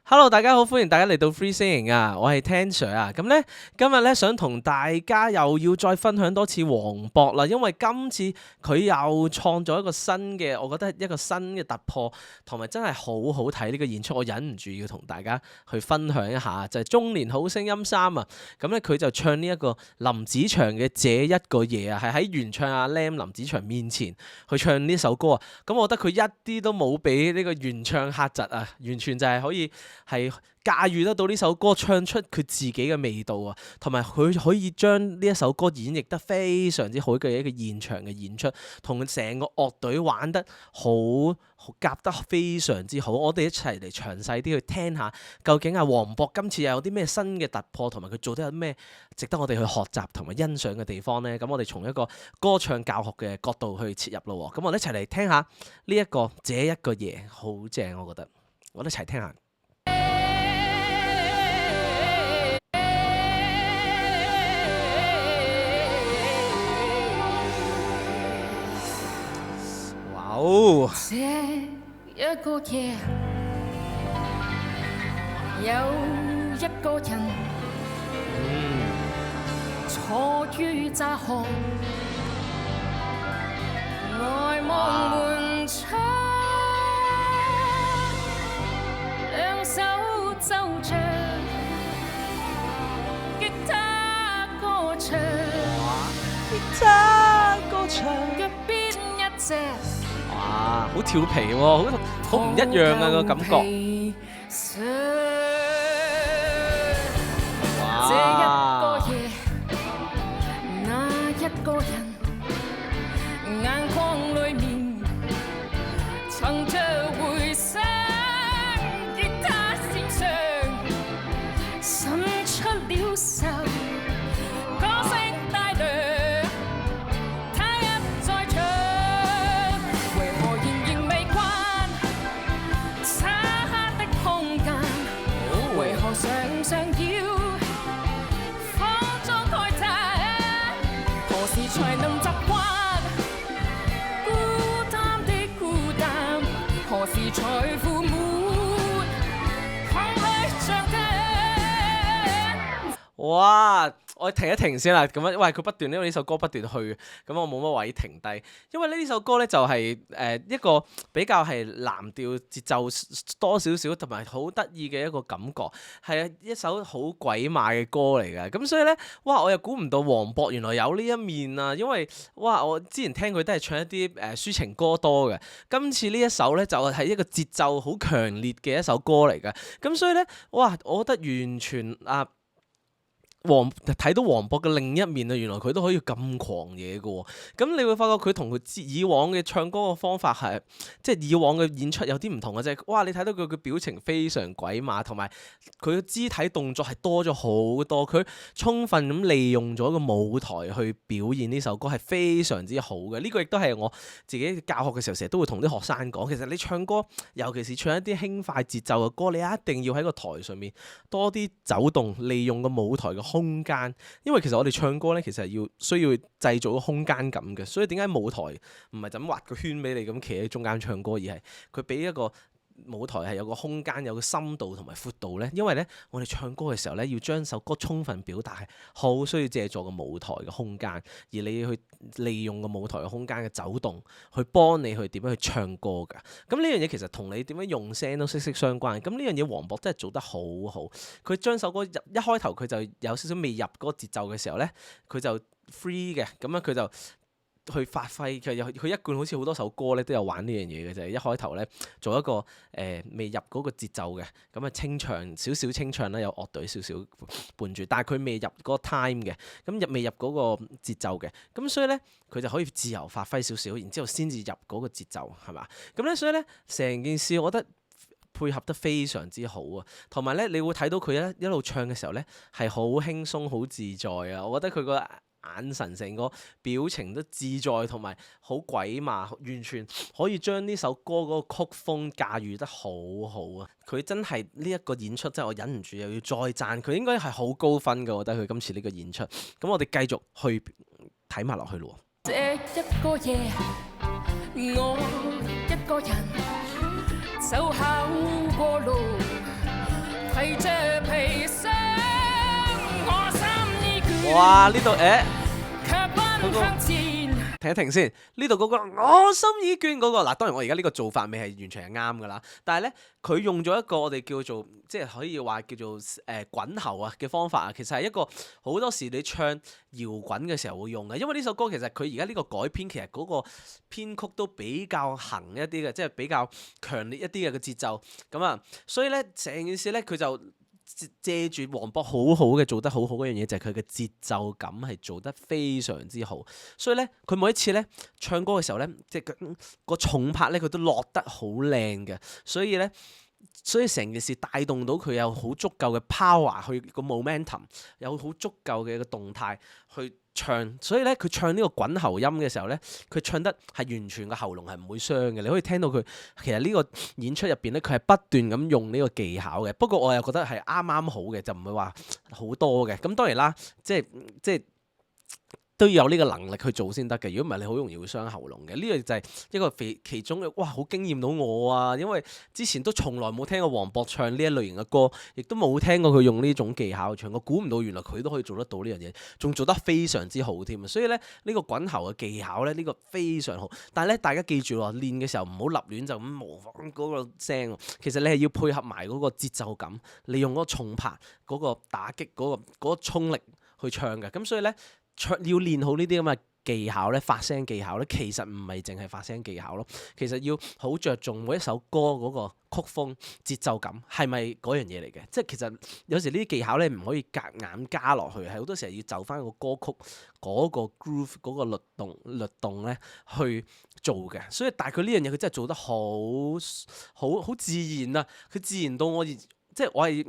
Hello，大家好，歡迎大家嚟到 Free Singing 啊，我係 Tan Sir 啊，咁咧今日咧想同大家又要再分享多次黃渤啦，因為今次佢又創造一個新嘅，我覺得一個新嘅突破，同埋真係好好睇呢個演出，我忍唔住要同大家去分享一下，就係、中年好聲音3啊，咁咧佢就唱呢一個林子祥嘅這一個夜啊，係喺原唱阿 Lam 林子祥面前去唱呢首歌啊，咁我覺得佢一啲都冇俾呢個原唱嚇窒啊，完全就係可以。係駕馭得到呢首歌，唱出佢自己嘅味道啊，同埋佢可以將呢一首歌演繹得非常之好嘅一個現場嘅演出，同成個樂隊玩得好夾得非常之好。我哋一齊嚟詳細啲去聽下，究竟阿黃渤今次又有啲咩新嘅突破，同埋佢做得有咩值得我哋去學習同埋欣賞嘅地方呢？咁我哋從一個歌唱教學嘅角度去切入咯。咁我哋一齊嚟聽下呢一個這一個夜，好正，我覺得。我哋一齊聽下。哦，這一個夜，有一個人坐於窄巷，呆望門窗，兩手奏着吉他歌唱，吉他歌唱，腳邊一隻。哇，好調皮喎，好唔一樣啊個感覺。哇！這一個夜，那一個人，眼眶裡面藏着回聲，吉他線上滲出了愁，歌聲帶涼，他一再唱。常常要放縱開擲，何時才能習慣孤單的孤單？何時才負滿空虛像他？哇！我停一停先啦，咁樣，因為佢不斷，因為呢首歌不斷去，咁我冇乜位停低。因為呢首歌咧就係一個比較係藍調節奏多少少，同埋好得意嘅一個感覺，係一首好鬼馬嘅歌嚟嘅。咁所以咧，哇！我又估唔到黃渤原來有呢一面啊，因為哇，我之前聽佢都係唱一啲抒情歌多嘅，今次呢一首咧就係一個節奏好強烈嘅一首歌嚟嘅。咁所以咧，哇！我覺得完全睇到黃渤嘅另一面啊，原來佢都可以咁狂野嘅喎。咁你會發覺佢同佢以往嘅唱歌嘅方法係，即係以往嘅演出有啲唔同嘅啫。哇！你睇到佢嘅表情非常鬼馬，同埋佢嘅肢體動作係多咗好多。佢充分咁利用咗個舞台去表現呢首歌係非常之好嘅。呢個亦都係我自己教學嘅時候成日都會同啲學生講。其實你唱歌，尤其是唱一啲輕快節奏嘅歌，你一定要喺個台上面多啲走動，利用個舞台嘅空間，因為其實我哋唱歌咧，其實係需要製造個空間感嘅，所以點解舞台唔係就咁畫個圈俾你咁企喺中間唱歌，而係佢俾一個舞台係有個空間、有個深度同埋闊度咧。因為咧，我哋唱歌嘅時候咧，要將首歌充分表達，係好需要借助個舞台嘅空間，而你要去利用個舞台嘅空間嘅走動，去幫你去點樣去唱歌㗎。咁呢樣嘢其實同你點樣用聲都息息相關。咁呢樣嘢黃渤真係做得好好。佢將首歌一開頭佢就有少少未入嗰個節奏嘅時候咧，佢就 free 嘅，咁樣佢就去發揮。佢一貫好似好多首歌咧都有玩呢樣嘢嘅，就係一開頭咧做一個未入嗰個節奏嘅，咁啊清唱少少清唱啦，有樂隊少少伴住，但係佢未入嗰個 time 嘅，咁未入嗰個節奏嘅，咁所以咧佢就可以自由發揮少少，然之後先至入嗰個節奏，係嘛？咁咧所以咧成件事我覺得配合得非常之好啊，同埋咧你會睇到佢一路唱嘅時候咧係好輕鬆好自在啊，我覺得佢個眼神成個表情都自在，同埋好鬼馬，完全可以將呢首歌嗰個曲風駕馭得好好啊！佢真係呢一個演出，真係我忍唔住又要再讚佢，應該係好高分㗎。我覺得佢今次呢個演出，咁我哋繼續去睇埋落去咯。這一個夜，我一個人走下過路，着皮箱，我心已倦，哇！呢度卻奔向前。停一停先，呢度嗰個我心已倦嗰個嗱，當然我而家呢個做法未係完全係啱㗎啦，但係咧佢用咗一個我哋叫做即係可以話叫做滾喉啊嘅方法啊，其實係一個好多時你唱搖滾嘅時候會用嘅，因為呢首歌其實佢而家呢個改編其實嗰個編曲都比較行一啲嘅，即係比較強烈一啲嘅個節奏咁啊，所以咧成件事咧佢就借住黃渤好好嘅做得好好嗰樣嘢，就係佢嘅節奏感係做得非常之好，所以咧佢每一次咧唱歌嘅時候咧，即係個重拍咧佢都落得好靚嘅，所以成件事帶動到佢有好足夠嘅 power 去個 momentum， 有好足夠嘅一個動態去唱，所以咧佢唱呢個滾喉音嘅時候咧，佢唱得係完全個喉嚨係唔會傷嘅，你可以聽到佢其實呢個演出入邊咧，佢係不斷咁用呢個技巧嘅。不過我又覺得係啱啱好嘅，就唔會話好多嘅。咁當然啦，即係都要有呢個能力去做先得嘅。如果唔係，你好容易會傷喉嚨嘅。呢個就係一個其中嘅，哇！好驚豔到我啊！因為之前都從來冇聽過黃渤唱呢一類型嘅歌，亦都冇聽過佢用呢種技巧去唱。我估唔到原來佢都可以做得到呢樣嘢，仲做得非常之好添啊！所以咧，呢個滾喉嘅技巧咧，呢個非常好。但係咧，大家記住喎，練嘅時候唔好立亂就咁模仿嗰個聲。其實你係要配合埋嗰個節奏感，利用嗰個重拍、嗰個打擊、嗰個衝力去唱嘅。咁所以咧，要練好呢啲咁嘅技巧咧，發聲技巧咧，其實唔係淨係發聲技巧咯，其實要好着重每一首歌嗰個曲風、節奏感係咪嗰樣嘢嚟嘅？即係其實有時呢啲技巧咧唔可以夾硬加落去，係好多時候要就翻個歌曲嗰個 groove 嗰個律動咧去做嘅。所以但係佢呢樣嘢佢真係做得好自然啊！佢自然到即係我係。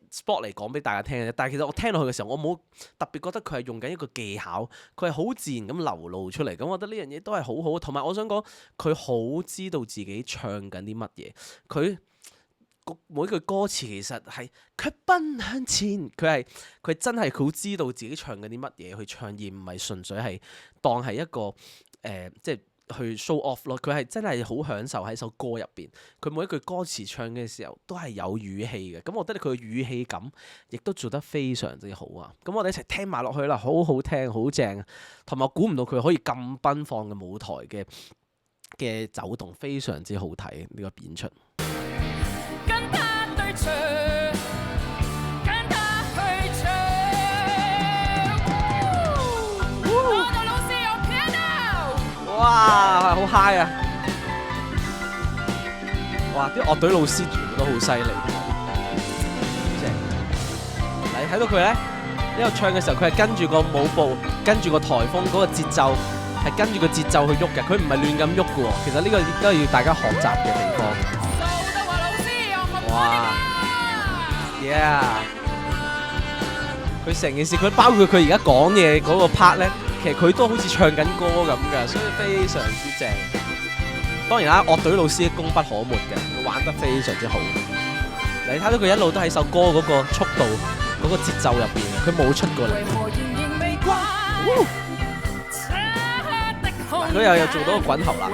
spot 嚟講俾大家聽嘅，但係其實我聽落去嘅時候，我冇特別覺得佢係用緊一個技巧，佢係好自然咁流露出嚟。咁我覺得呢樣嘢都係好好，同埋我想講佢好知道自己唱緊啲乜嘢。佢每句歌詞其實係卻奔向前，佢真係好知道自己唱緊啲乜嘢去唱，而唔係純粹係當係一個即係去 show off 咯。佢係真係好享受喺首歌入邊，佢每一句歌詞唱嘅時候都係有語氣嘅。咁我覺得佢嘅語氣感亦都做得非常之好啊！咁我哋一齊聽埋落去啦，好好聽，好正，同埋我估唔到佢可以咁奔放嘅舞台嘅走動，非常之好睇呢個演出。跟他對唱，跟他去唱。我哋老師有 piano。哇，好 high 啊！哇，啲樂隊老師全部都好犀利，正。嗱，你睇到佢咧，呢度唱嘅時候，佢係跟住個舞步，跟住個颱風嗰個節奏，係跟住個節奏去喐嘅，佢唔係亂咁喐嘅喎。其實呢個亦都係要大家學習嘅地方。哇 ，yeah！ 佢成件事，佢包括佢而家講嘢嗰個 part 咧，其實佢都好似唱緊歌咁嘅，所以非常之正。當然啦，樂隊老師功不可沒嘅，佢玩得非常之好。你睇到佢一路都喺首歌嗰個速度、嗰個節奏入邊，佢冇出過嚟。嗱，佢又有做到個滾喉啦。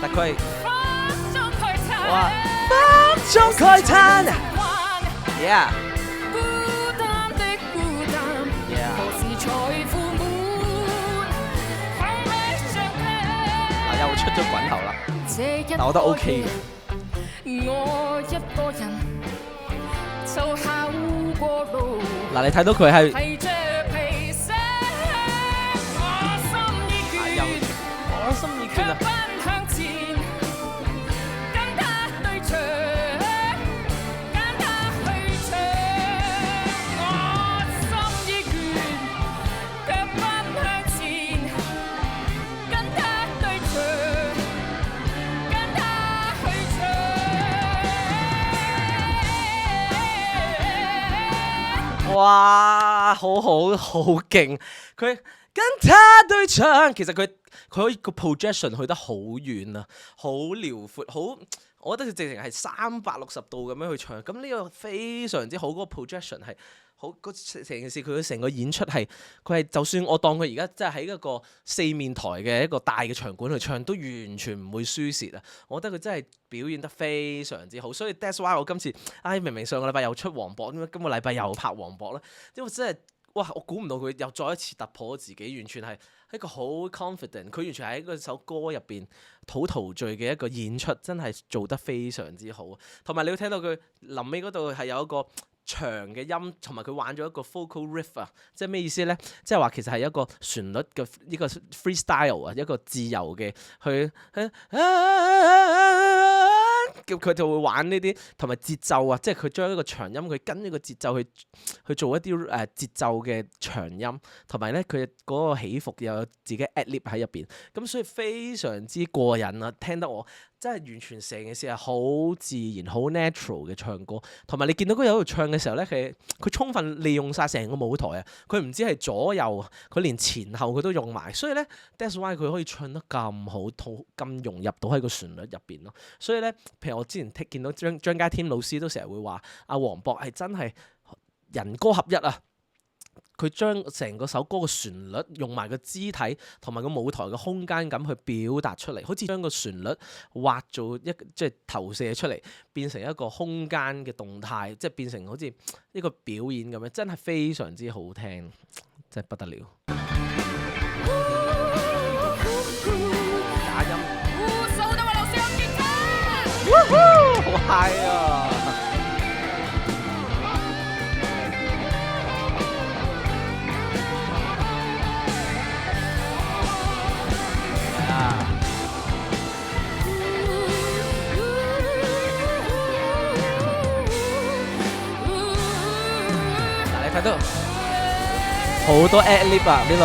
但佢係哇，不中慨嘆 ，yeah， 嗱又出咗滾頭啦，但我覺得 OK 嘅。嗱，你睇到佢係我心已倦啊！哇，好好好勁！佢跟他對唱，其實佢可以個 projection 去得好遠啊，好遼闊，好我覺得佢直情係360度咁樣去唱，咁呢個非常之好，嗰個 projection 係好，成件事佢成個演出係佢係就算我當佢而家即係喺一個4面台嘅一個大嘅場館去唱，都完全唔會輸蝕啊！我覺得佢真係表現得非常之好，所以 that's why 我今次明明上個禮拜又出黃渤，點解今個禮拜又拍黃渤咧？因為真係哇，我估唔到佢又再一次突破咗自己，完全係一個好 confident，佢完全喺嗰首歌入邊好陶醉嘅一個演出，真係做得非常之好。同埋你會聽到佢臨尾嗰度係有一個長嘅音，同埋佢玩咗一個 vocal riff 啊，即係咩意思咧？即係話其實係一個旋律嘅呢個 freestyle 啊，一個自由嘅去叫佢就會玩呢啲，同埋節奏啊，即係佢將一個長音佢跟呢個節奏去做一啲節奏嘅長音，同埋咧佢嗰個起伏又有自己 ad-lib 喺入邊，咁所以非常之過癮啊！聽得我真係完全成件事係好自然、好 natural 嘅唱歌，同埋你見到佢喺度唱嘅時候咧，佢充分利用晒成個舞台啊！佢唔止係左右，佢連前後佢都用埋，所以咧 that's why 佢可以唱得咁好，咁融入到喺個旋律入邊咯。所以咧，譬如我之前見到張家添老師都成日會話阿黃渤係真係人歌合一啊！佢將成個首歌嘅旋律用埋個肢體同埋個舞台嘅空間感去表達出嚟，好似將個旋律畫做即係投射出嚟，變成一個空間嘅動態，即係變成好似一個表演咁樣，真係非常之好聽，真係不得了。假音，好嗨啊！睇到好多 ad-lib 啊！呢度，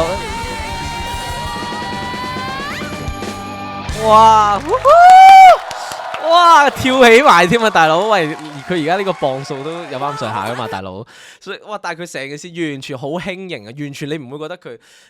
哇，跳起埋添啊，大佬！喂，佢而家呢個磅數都有翻咁上下噶嘛，大佬。所以哇，但係佢成件事完全好輕盈啊，完全你唔會覺得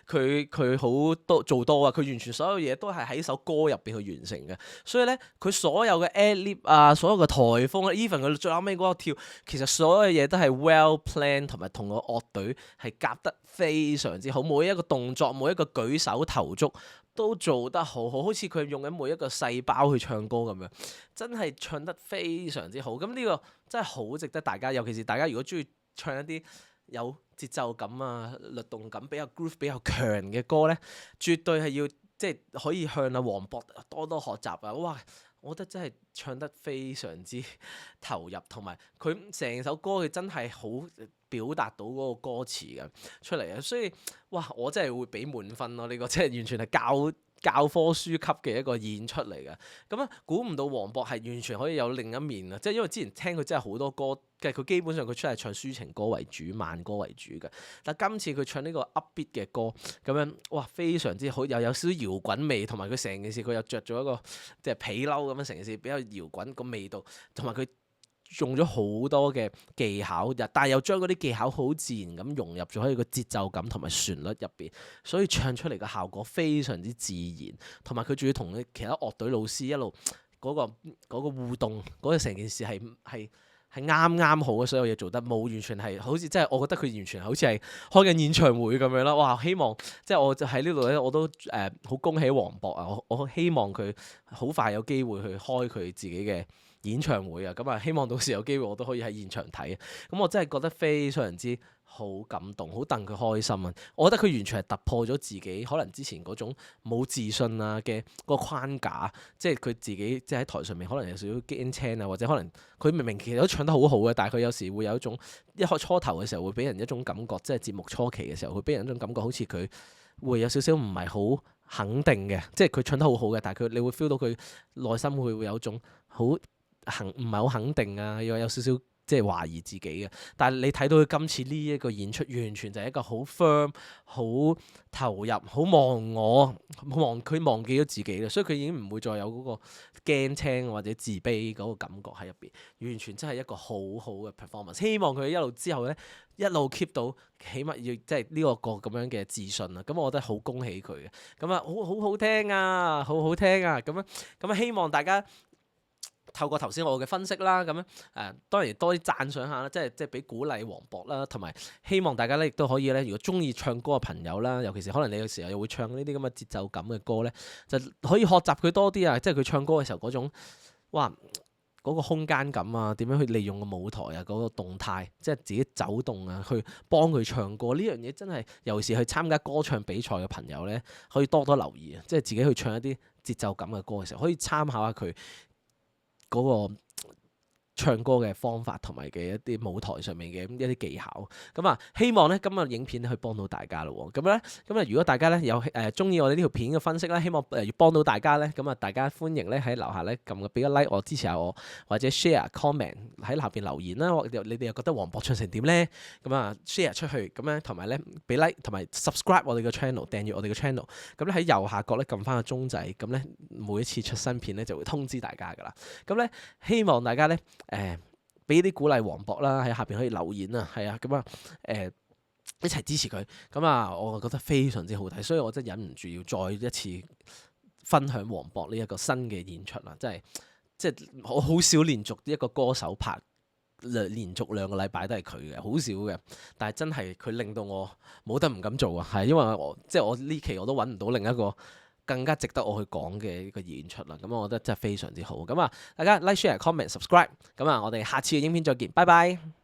佢好多做多啊，佢完全所有嘢都係喺首歌入邊去完成嘅。所以咧，佢所有嘅 ad-lib 啊，所有嘅台風啊 even 佢最後尾嗰個跳，其實所有嘢都係 well planned，同埋同個樂隊係夾得非常之好，每一個動作，每一個舉手投足都做得好好，好似佢用緊每一個細胞去唱歌咁樣，真係唱得非常之好。咁呢個真係好值得大家，尤其是大家如果中意唱一啲有節奏感啊、律動感比較 groove 比較強嘅歌咧，絕對係要即係可以向阿黃渤多多學習啊！哇，我覺得真係唱得非常之投入，同埋佢成首歌佢真係好表達到嗰個歌詞嘅出嚟啊！所以哇，我真係會俾滿分咯！呢個真係完全係教科書級嘅一個演出嚟嘅。咁啊，估唔到黃渤係完全可以有另一面啊！即係因為之前聽佢真係好多歌，嘅佢基本上佢出係唱抒情歌為主、慢歌為主嘅。但今次佢唱呢個 upbeat 嘅歌，咁樣哇，非常之好，又有少少搖滾味，同埋佢成件事佢又着咗一個即係皮褸咁樣，成件事比較搖滾個味道，同埋佢用咗好多嘅技巧，但係又將嗰啲技巧好自然咁融入咗喺個節奏感同埋旋律入邊，所以唱出嚟嘅效果非常之自然，同埋佢仲要同其他樂隊老師一路嗰個互動，嗰個成件事係啱啱好嘅，所有嘢做得冇完全係好似即係我覺得佢完全好似係開緊演唱會咁樣啦！哇，希望即係我就喺呢度咧，我都好恭喜黃渤啊！我希望佢好快有機會去開佢自己嘅演唱會啊！咁啊，希望到時有機會我都可以喺現場睇。咁我真係覺得非常之好感動，好戥佢開心啊！我覺得佢完全係突破咗自己可能之前嗰種冇自信啊嘅個框架，即係佢自己即係喺台上面可能有少少驚青啊，或者可能佢明明其實都唱得好好嘅，但係佢有時會有一種一開初頭嘅時候會俾人一種感覺，即係節目初期嘅時候會俾人一種感覺，好似佢會有少少唔係好肯定嘅，即係佢唱得好好嘅，但係你會 feel 到佢內心會有一種好唔係好肯定啊，又有少少即係懷疑自己嘅。但係你睇到佢今次呢一個演出，完全就係一個好 firm、好投入、好佢忘記咗自己啦，所以佢已經唔會再有嗰個驚青或者自卑嗰個感覺喺入邊，完全真係一個好好嘅 performance。希望佢一路之後咧，一路 keep 到起碼要即係呢個咁樣嘅自信啊！咁我覺得好恭喜佢嘅。咁啊，好好聽啊，好好聽啊！咁啊，希望大家透過頭先我嘅分析啦，咁樣當然多啲讚賞下啦，即係俾鼓勵黃渤啦，同埋希望大家咧亦都可以咧，如果中意唱歌嘅朋友啦，尤其是可能你有時候又會唱呢啲咁嘅節奏感嘅歌咧，就可以學習佢多啲啊！即係佢唱歌嘅時候嗰種，哇嗰個空間感啊，點樣去利用個舞台啊，嗰個動態，即係自己走動啊，去幫佢唱歌呢樣嘢真係，尤其是去參加歌唱比賽嘅朋友咧，可以多多留意啊！即係自己去唱一啲節奏感嘅歌嘅時候，可以參考下佢嗰個唱歌嘅方法同埋嘅一啲舞台上面嘅一啲技巧，咁啊希望咧今日影片咧可以幫到大家咯喎，咁啊如果大家咧有中意我哋呢條片嘅分析啦，希望要幫到大家咧，咁啊大家歡迎咧喺樓下咧撳個俾個 like 我支持下我，或者 share comment 喺下邊留言啦，你哋又覺得黃渤唱成點咧？咁啊 share 出去，咁咧同埋咧俾 like 同埋 subscribe 我哋嘅 channel， 訂閱我哋嘅 channel， 咁咧喺右下角咧撳翻個鐘仔，咁咧每一次出新片咧就會通知大家噶啦，咁咧希望大家咧俾啲鼓勵黃渤啦，喺下邊可以留言啊，係啊，咁啊一齊支持佢，咁啊我覺得非常之好睇，所以我真係忍唔住要再一次分享黃渤呢一個新嘅演出啦，即係我好少連續一個歌手拍連續2個禮拜都係佢嘅，好少嘅，但係真係佢令到我冇得唔敢做啊，係因為我呢期我都揾唔到另一個更加值得我去講嘅一個演出啦，咁我覺得真係非常之好，咁啊大家 like share comment subscribe，咁啊我哋下次嘅影片再見，拜拜。